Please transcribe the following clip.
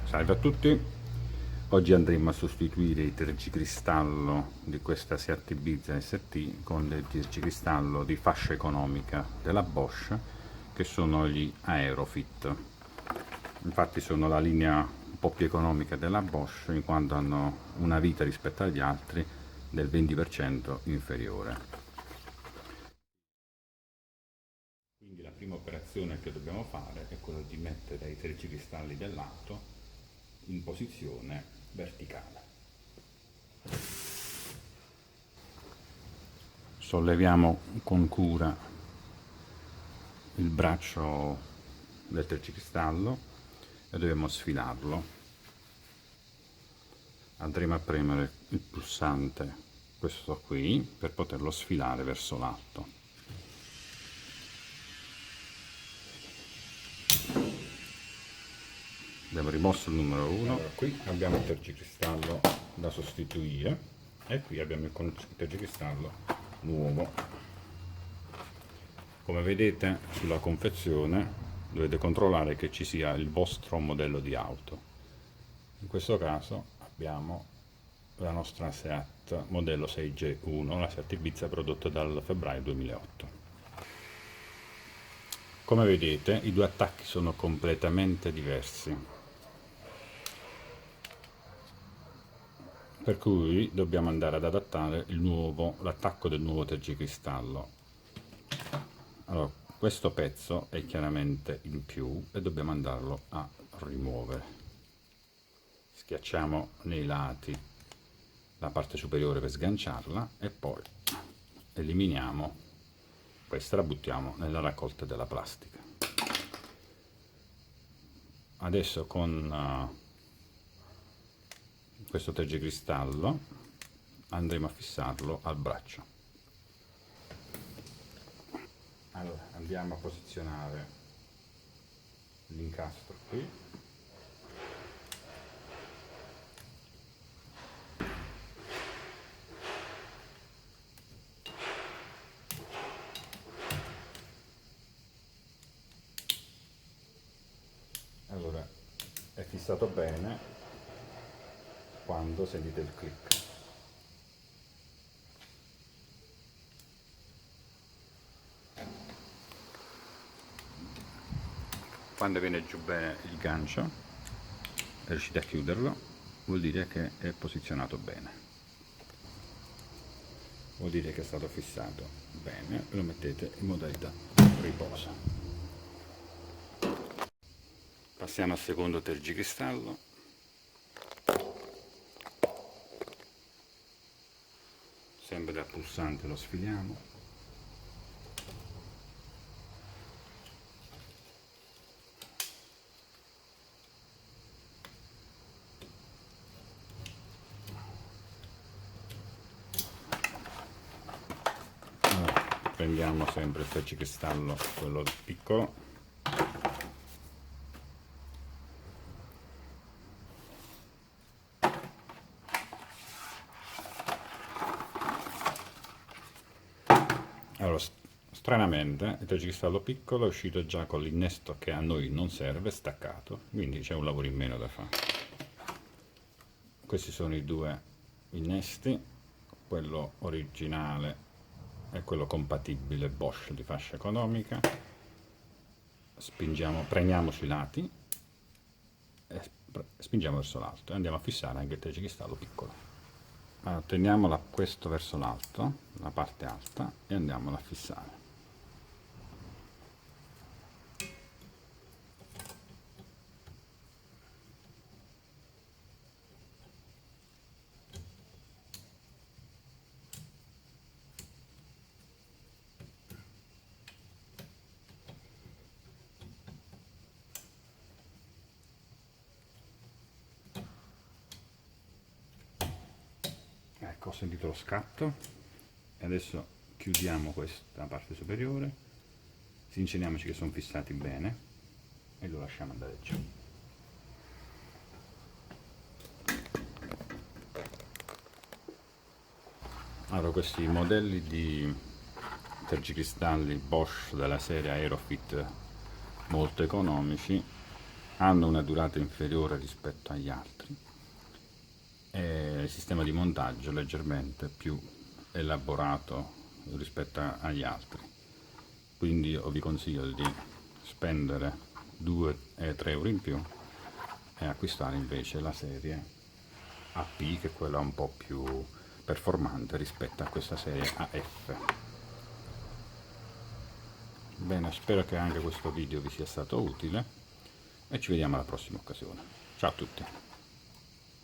Salve a tutti, oggi andremo a sostituire il tergicristallo di questa Seat Ibiza ST con del tergicristallo di fascia economica della Bosch, che sono gli Aerofit. Infatti sono la linea un po' più economica della Bosch, in quanto hanno una vita rispetto agli altri del 20% inferiore. Quindi la prima operazione che dobbiamo fare è quella di mettere i tergicristalli dell'auto in posizione verticale. Solleviamo con cura il braccio del tergicristallo e dobbiamo sfilarlo. Andremo a premere il pulsante, questo qui, per poterlo sfilare verso l'alto. Abbiamo rimosso il numero 1. Allora, qui abbiamo il tergicristallo da sostituire e qui abbiamo il tergicristallo nuovo. Come vedete sulla confezione dovete controllare che ci sia il vostro modello di auto. In questo caso abbiamo la nostra Seat modello 6G1, la Seat Ibiza prodotta dal febbraio 2008. Come vedete i due attacchi sono completamente diversi, per cui dobbiamo andare ad adattare l'attacco del nuovo tergicristallo. Allora, questo pezzo è chiaramente in più e dobbiamo andarlo a rimuovere. Schiacciamo nei lati la parte superiore per sganciarla e poi eliminiamo questa, la buttiamo nella raccolta della plastica. Adesso con questo tergicristallo andremo a fissarlo al braccio. Allora andiamo a posizionare l'incastro qui, allora è fissato bene quando sentite il click. Quando viene giù bene il gancio, riuscite a chiuderlo, vuol dire che è posizionato bene, vuol dire che è stato fissato bene. Lo mettete in modalità riposo. Passiamo al secondo tergicristallo. Sempre dal pulsante lo sfiliamo. Prendiamo sempre il tergicristallo, quello piccolo, allora stranamente il tergicristallo piccolo è uscito già con l'innesto che a noi non serve, staccato, quindi c'è un lavoro in meno da fare. Questi sono i due innesti, quello originale e quello compatibile Bosch di fascia economica. Spingiamo, premiamo sui lati e spingiamo verso l'alto e andiamo a fissare anche il tergicristallo piccolo. Allora, teniamo questo verso l'alto, la parte alta, e andiamolo a fissare. Ecco, ho sentito lo scatto e adesso chiudiamo questa parte superiore, sinceriamoci che sono fissati bene e lo lasciamo andare giù. Allora, questi modelli di tergicristalli Bosch della serie Aerofit molto economici hanno una durata inferiore rispetto agli altri e il sistema di montaggio leggermente più elaborato rispetto agli altri. Quindi io vi consiglio di spendere 2-3 euro in più e acquistare invece la serie AP, che è quella un po' più performante rispetto a questa serie AF. Bene, spero che anche questo video vi sia stato utile e ci vediamo alla prossima occasione. Ciao a tutti!